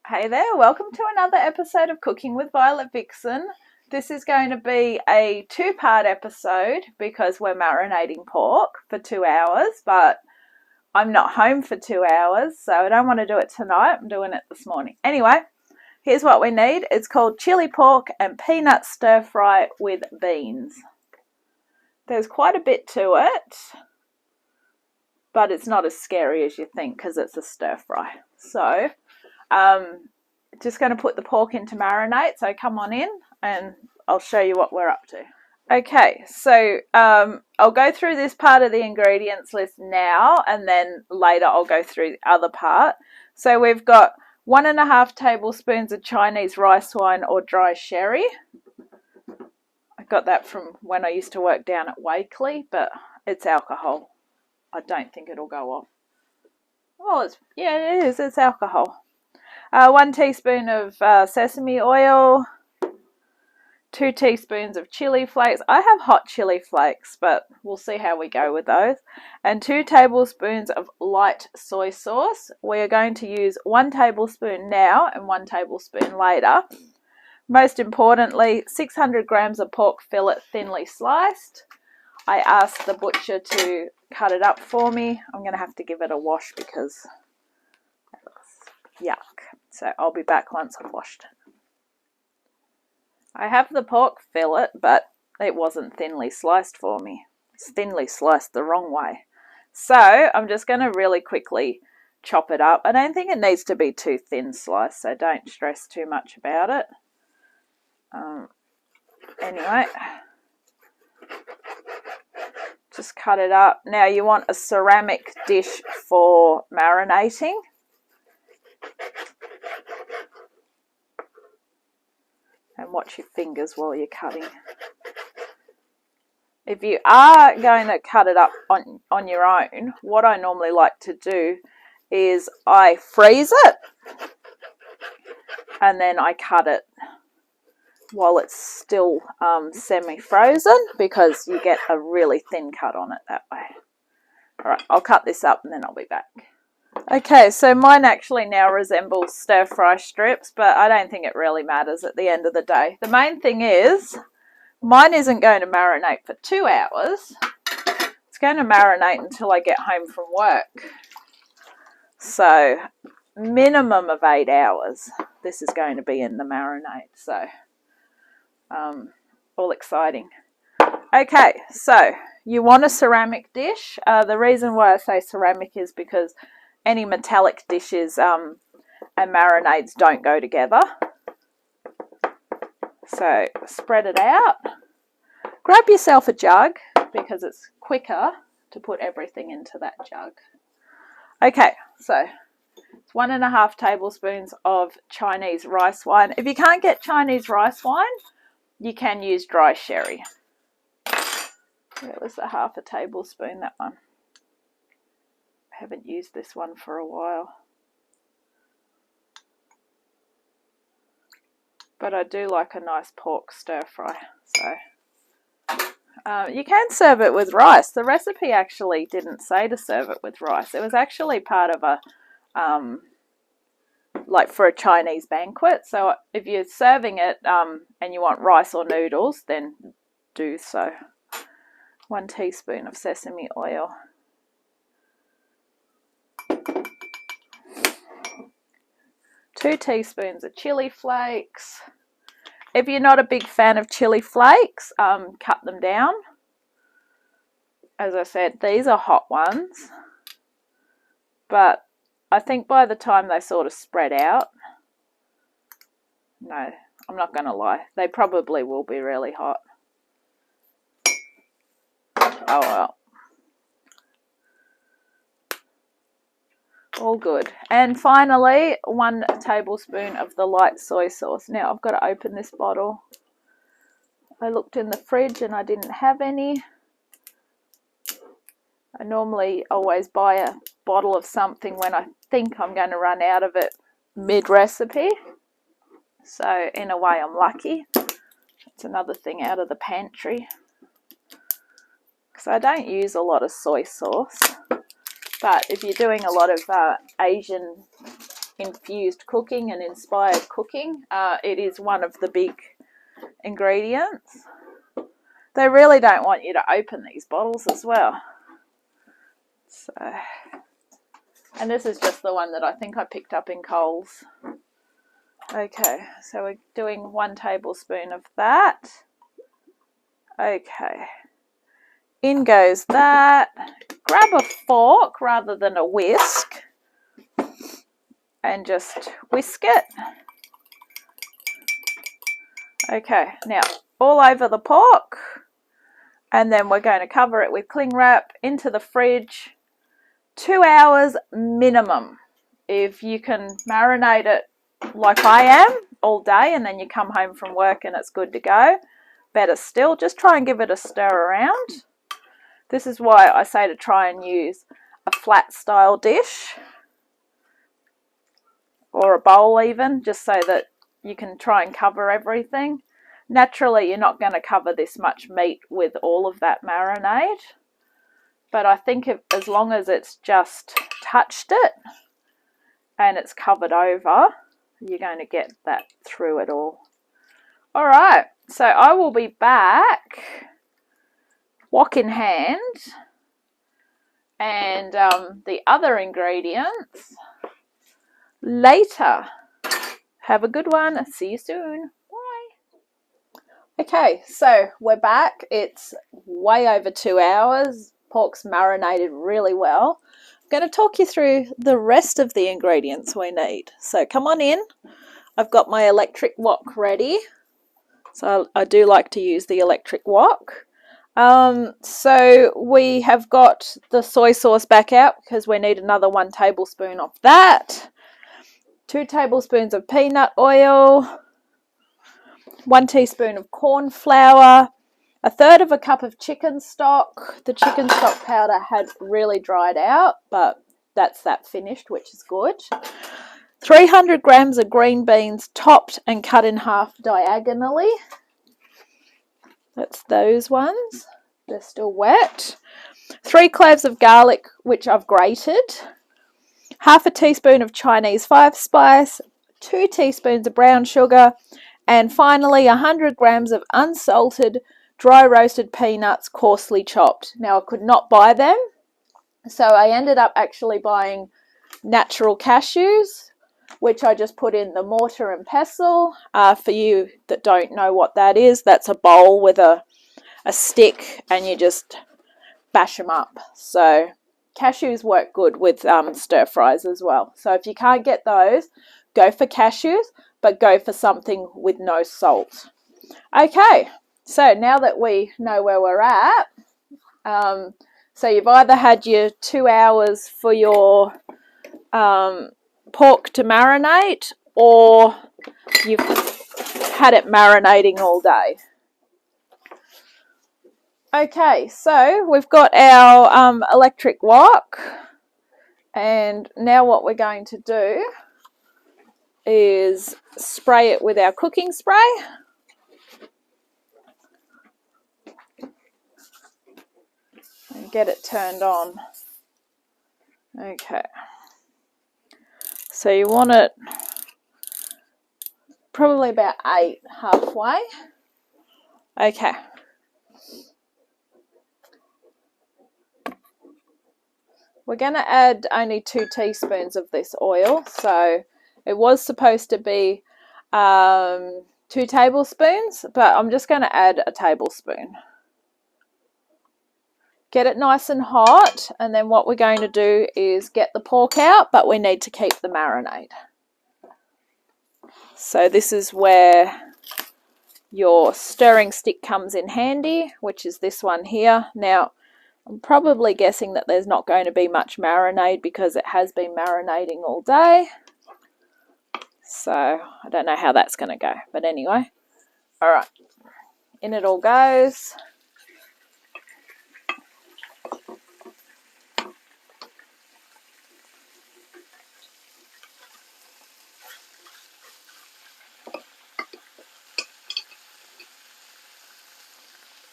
Hey there, welcome to another episode of Cooking with Violet Vixen. This is going to be a two-part episode because we're marinating pork for 2 hours, but I'm not home for 2 hours, so I don't want to do it tonight. I'm doing it this morning. Anyway, here's what we need. It's called chili pork and peanut stir fry with beans. There's quite a bit to it, but it's not as scary as you think because it's a stir fry. So, just going to put the pork into marinate, so come on in and I'll show you what we're up to. Okay, so I'll go through this part of the ingredients list now, and then later I'll go through the other part. So we've got 1.5 tablespoons of Chinese rice wine or dry sherry. I got that from when I used to work down at Wakeley, but it's alcohol. I don't think it'll go off. Well, it is. It's alcohol. 1 teaspoon of sesame oil, 2 teaspoons of chili flakes. I have hot chili flakes, but we'll see how we go with those. And 2 tablespoons of light soy sauce. We are going to use 1 tablespoon now and 1 tablespoon later. Most importantly, 600 grams of pork fillet thinly sliced. I asked the butcher to cut it up for me. I'm going to have to give it a wash because that looks yuck. So I'll be back once I've washed it. I have the pork fillet, but it wasn't thinly sliced for me. It's thinly sliced the wrong way. So I'm just going to really quickly chop it up. I don't think it needs to be too thin sliced, so don't stress too much about it. Anyway, just cut it up. Now you want a ceramic dish for marinating. And watch your fingers while you're cutting. If you are going to cut it up on your own, what I normally like to do is I freeze it and then I cut it while it's still semi-frozen, because you get a really thin cut on it that way. Alright, I'll cut this up and then I'll be back. Okay, so mine actually now resembles stir-fry strips, but I don't think it really matters at the end of the day. The main thing is, mine isn't going to marinate for 2 hours. It's going to marinate until I get home from work. So, minimum of 8 hours this is going to be in the marinade. So, all exciting. Okay, so you want a ceramic dish. The reason why I say ceramic is because any metallic dishes and marinades don't go together. So spread it out. Grab yourself a jug because it's quicker to put everything into that jug. Okay, so it's 1.5 tablespoons of Chinese rice wine. If you can't get Chinese rice wine, you can use dry sherry. Where was the 1/2 tablespoon, that one? I haven't used this one for a while. But I do like a nice pork stir fry. So you can serve it with rice. The recipe actually didn't say to serve it with rice. It was actually part of a, like for a Chinese banquet. So if you're serving it and you want rice or noodles, then do so. 1 teaspoon of sesame oil. 2 teaspoons of chili flakes. If you're not a big fan of chili flakes, cut them down. As I said, these are hot ones, but I think by the time they sort of spread out, no, I'm not going to lie, they probably will be really hot. Oh well. All good. And finally, 1 tablespoon of the light soy sauce. Now I've got to open this bottle. I looked in the fridge and I didn't have any. I normally always buy a bottle of something when I think I'm going to run out of it mid-recipe. So in a way I'm lucky. It's another thing out of the pantry. Because I don't use a lot of soy sauce. But if you're doing a lot of Asian infused cooking and inspired cooking. It is one of the big ingredients. They really don't want you to open these bottles as well. So, and this is just the one that I think I picked up in Coles. Okay, so we're doing 1 tablespoon of that. Okay, in goes that. Grab a fork rather than a whisk and just whisk it. Okay, now all over the pork, and then we're going to cover it with cling wrap into the fridge, 2 hours minimum. If you can marinate it like I am all day and then you come home from work and it's good to go, better still. Just try and give it a stir around. This is why I say to try and use a flat style dish or a bowl even, just so that you can try and cover everything. Naturally, you're not going to cover this much meat with all of that marinade, but I think as long as it's just touched it and it's covered over, you're going to get that through it all. All right, so I will be back, wok in hand, and the other ingredients later. Have a good one. See you soon. Bye. Okay, so we're back. It's way over 2 hours. Pork's marinated really well. I'm going to talk you through the rest of the ingredients we need. So come on in. I've got my electric wok ready. So I do like to use the electric wok. So we have got the soy sauce back out because we need another 1 tablespoon of that. 2 tablespoons of peanut oil, 1 teaspoon of corn flour, 1/3 of a cup of chicken stock. The chicken stock powder had really dried out, but that's that finished, which is good. 300 grams of green beans topped and cut in half diagonally. That's those ones. They're still wet. 3 cloves of garlic, which I've grated. 1/2 teaspoon of Chinese 5-spice, 2 teaspoons of brown sugar, and finally 100 grams of unsalted dry roasted peanuts, coarsely chopped. Now I could not buy them, so I ended up actually buying natural cashews, which I just put in the mortar and pestle. For you that don't know what that is, that's a bowl with a stick and you just bash them up. So cashews work good with stir fries as well. So if you can't get those, go for cashews, but go for something with no salt. Okay, so now that we know where we're at, so you've either had your 2 hours for your pork to marinate, or you've had it marinating all day. Okay, so we've got our electric wok, and now what we're going to do is spray it with our cooking spray. And get it turned on. Okay. So you want it probably about 8 halfway. Okay. We're going to add only 2 teaspoons of this oil. So it was supposed to be 2 tablespoons, but I'm just going to add a tablespoon. Get it nice and hot, and then what we're going to do is get the pork out, but we need to keep the marinade. So this is where your stirring stick comes in handy, which is this one here. Now, I'm probably guessing that there's not going to be much marinade because it has been marinating all day. So I don't know how that's going to go, but anyway. All right, in it all goes.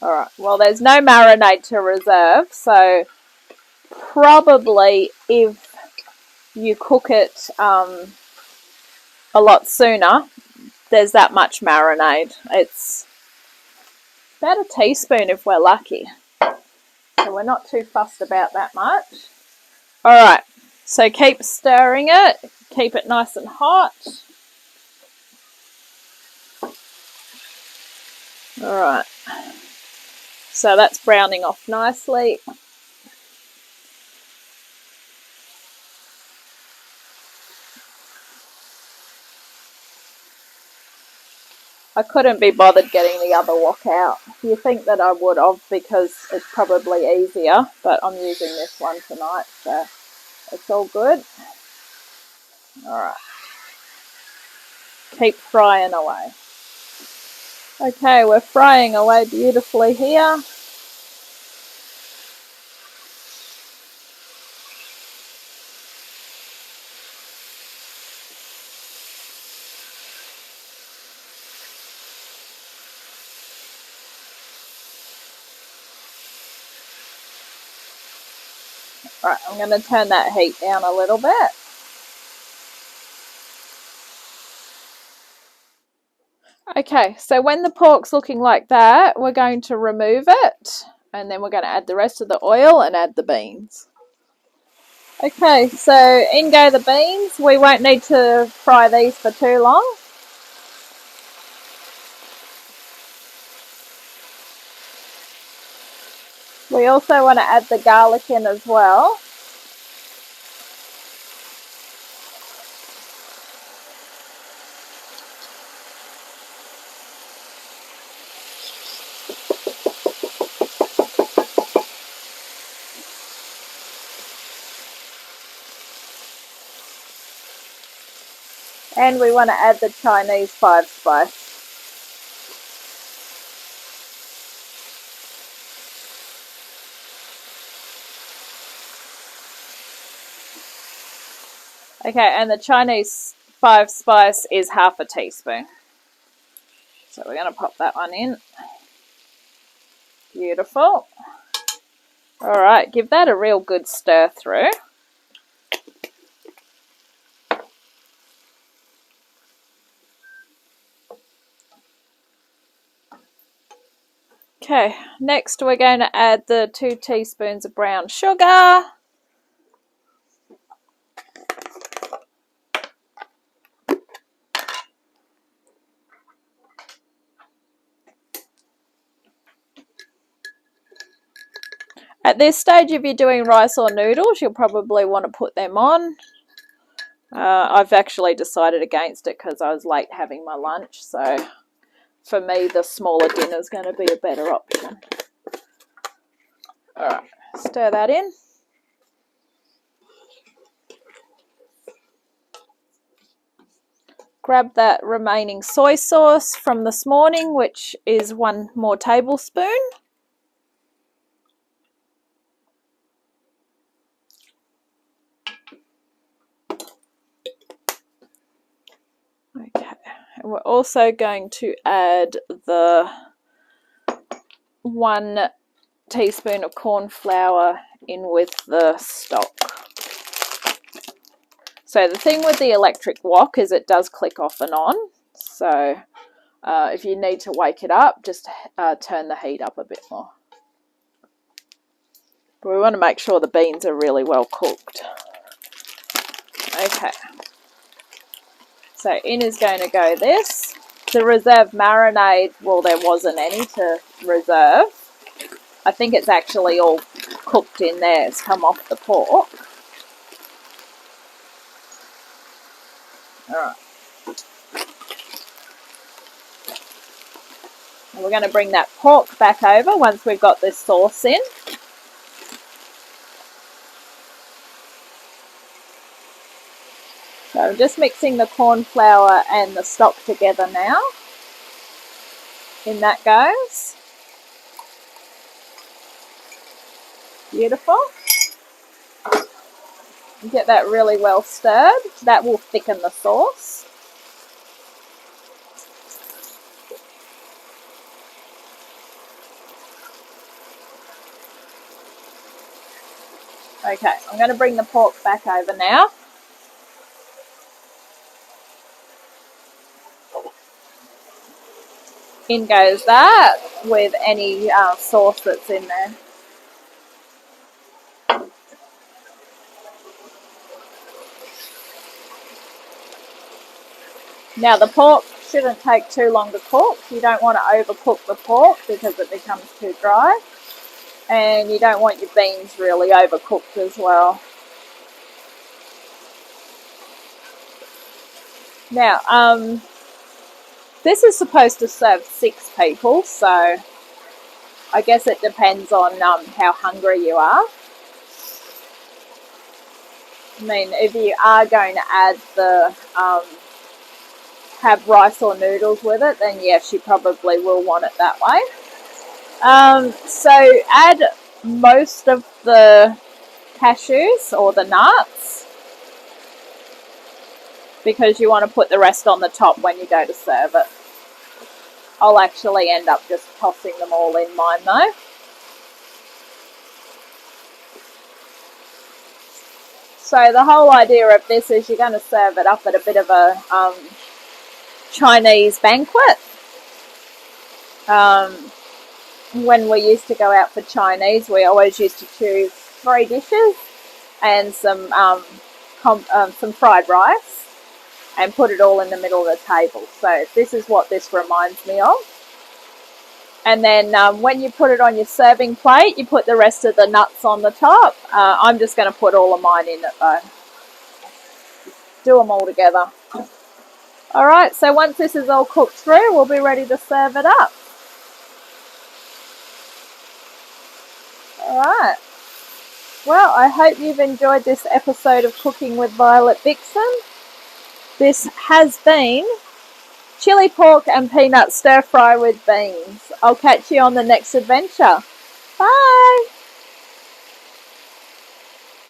Alright, well there's no marinade to reserve, so probably if you cook it a lot sooner, there's that much marinade. It's about a teaspoon if we're lucky. So we're not too fussed about that much. Alright, so keep stirring it. Keep it nice and hot. Alright, so that's browning off nicely. I couldn't be bothered getting the other wok out. You think that I would have because it's probably easier, but I'm using this one tonight, so it's all good. Alright. Keep frying away. Okay, we're frying away beautifully here. Right, I'm going to turn that heat down a little bit. Okay, so when the pork's looking like that, we're going to remove it, and then we're going to add the rest of the oil and add the beans. Okay, so in go the beans. We won't need to fry these for too long. We also want to add the garlic in as well. And we want to add the Chinese 5-spice. Okay, and the Chinese 5-spice is half a teaspoon. So we're going to pop that one in. Beautiful. Alright, give that a real good stir through. Okay, next we're going to add the 2 teaspoons of brown sugar. At this stage, if you're doing rice or noodles, you'll probably want to put them on. I've actually decided against it because I was late having my lunch, so for me the smaller dinner is going to be a better option. Alright, stir that in. Grab that remaining soy sauce from this morning, which is 1 more tablespoon. Okay, and we're also going to add the 1 teaspoon of corn flour in with the stock. So the thing with the electric wok is it does click off and on. So if you need to wake it up, just turn the heat up a bit more. But we want to make sure the beans are really well cooked. Okay. So in is going to go this. The reserve marinade, well, there wasn't any to reserve. I think it's actually all cooked in there. It's come off the pork. Alright. And we're going to bring that pork back over once we've got this sauce in. So I'm just mixing the corn flour and the stock together now. In that goes. Beautiful. Get that really well stirred. That will thicken the sauce. Okay, I'm going to bring the pork back over now. In goes that with any sauce that's in there. Now the pork shouldn't take too long to cook. You don't want to overcook the pork because it becomes too dry. And you don't want your beans really overcooked as well. Now, this is supposed to serve 6 people, so I guess it depends on how hungry you are. I mean, if you are going to add have rice or noodles with it, then yes, you probably will want it that way. So add most of the cashews or the nuts, because you want to put the rest on the top when you go to serve it. I'll actually end up just tossing them all in mine though. So the whole idea of this is you're going to serve it up at a bit of a Chinese banquet. When we used to go out for Chinese, we always used to choose 3 dishes and some fried rice and put it all in the middle of the table. So this is what this reminds me of. And then when you put it on your serving plate, you put the rest of the nuts on the top. I'm just going to put all of mine in it though. Do them all together. Alright, so once this is all cooked through, we'll be ready to serve it up. Alright. Well, I hope you've enjoyed this episode of Cooking with Violet Vixen. This has been chili pork and peanut stir fry with beans. I'll catch you on the next adventure. Bye!